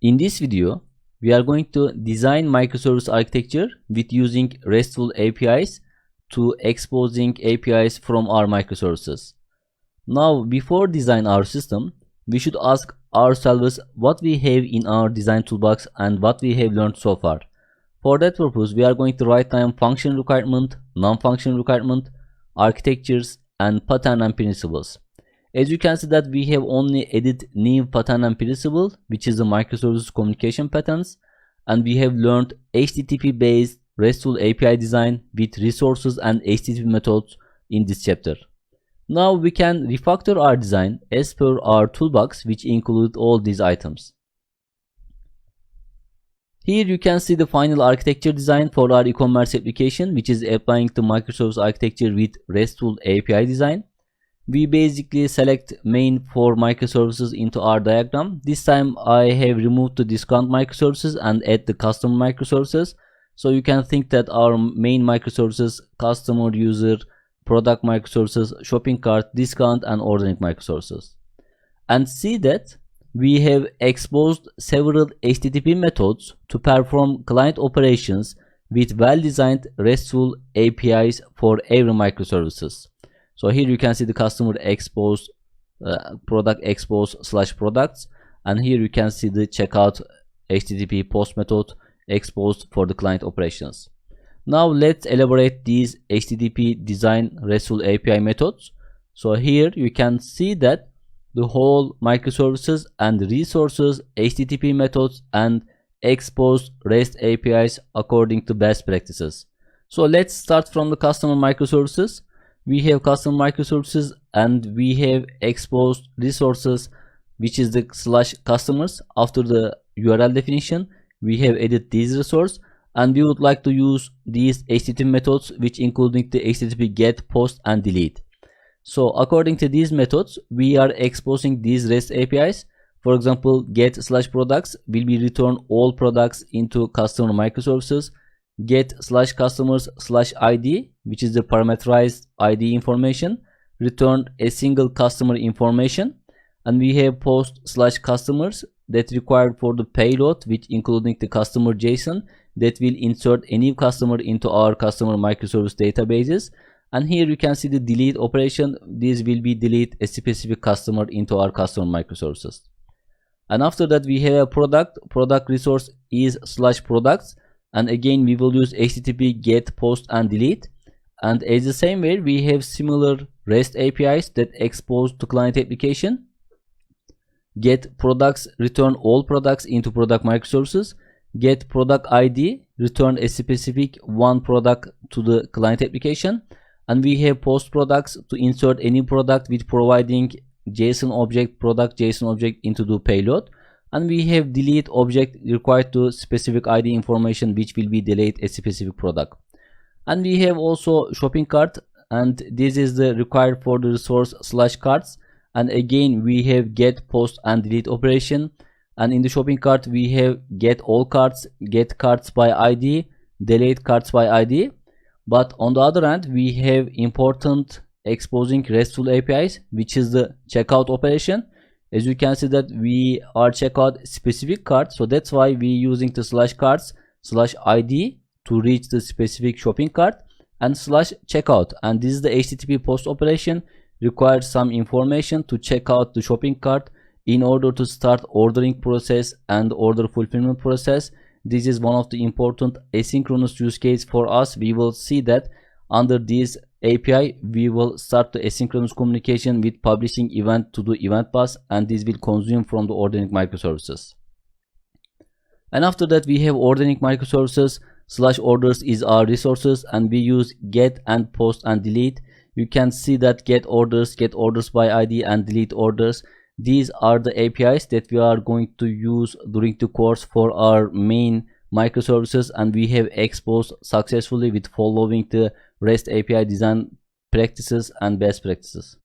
In this video, we are going to design microservice architecture with using RESTful APIs to exposing APIs from our microservices. Now, before design our system, we should ask ourselves what we have in our design toolbox and what we have learned so far. For that purpose, we are going to write down function requirement, non-function requirement, architectures, and pattern and principles. As you can see that we have only added new pattern and principle, which is the microservices communication patterns, and we have learned HTTP based RESTful API design with resources and HTTP methods in this chapter. Now we can refactor our design as per our toolbox, which include all these items. Here you can see the final architecture design for our e-commerce application, which is applying the microservice architecture with RESTful API design. We basically select main for microservices into our diagram. This time I have removed the discount microservices and add the customer microservices. So you can think that our main microservices, customer, user, product microservices, shopping cart, discount, and ordering microservices. And see that we have exposed several HTTP methods to perform client operations with well-designed RESTful APIs for every microservices. So here you can see the customer expose, product expose / products, and here you can see the checkout HTTP post method exposed for the client operations. Now let's elaborate these HTTP design RESTful API methods. So here you can see that the whole microservices and resources HTTP methods and exposed REST APIs according to best practices. So let's start from the customer microservices. We have customer microservices and we have exposed resources, which is the /customers. After the URL definition, we have added these resource, and we would like to use these HTTP methods, which including the HTTP get, post, and delete. So according to these methods, we are exposing these REST APIs. For example, get /products will be return all products into customer microservices. Get /customers /ID, which is the parameterized ID information, return a single customer information. And we have post /customers that required for the payload, which including the customer JSON that will insert a new customer into our customer microservice databases. And here you can see the delete operation. This will be delete a specific customer into our customer microservices. And after that we have a product resource is /products. And again, we will use HTTP get, post, and delete. And as the same way, we have similar REST APIs that expose to client application. Get products, return all products into product microservices. Get product ID, return a specific one product to the client application. And we have post products to insert any product with providing JSON object, product JSON object into the payload. And we have delete object required to specific ID information, which will be delete a specific product. And we have also shopping cart, and this is the required for the resource /carts. And again, we have get, post, and delete operation. And in the shopping cart, we have get all carts, get carts by ID, delete carts by ID. But on the other hand, we have important exposing RESTful APIs, which is the checkout operation. As you can see that we are checkout specific cart, so that's why we using the /carts /ID to reach the specific shopping cart, and /checkout. And this is the HTTP post operation, requires some information to check out the shopping cart in order to start ordering process and order fulfillment process. This is one of the important asynchronous use case for us. We will see that under this API, we will start the asynchronous communication with publishing event to the event bus, and this will consume from the ordering microservices. And after that, we have ordering microservices /orders is our resources, and we use get and post and delete. You can see that get orders by ID, and delete orders. These are the APIs that we are going to use during the course for our main microservices, and we have exposed successfully with following the REST API design practices and best practices.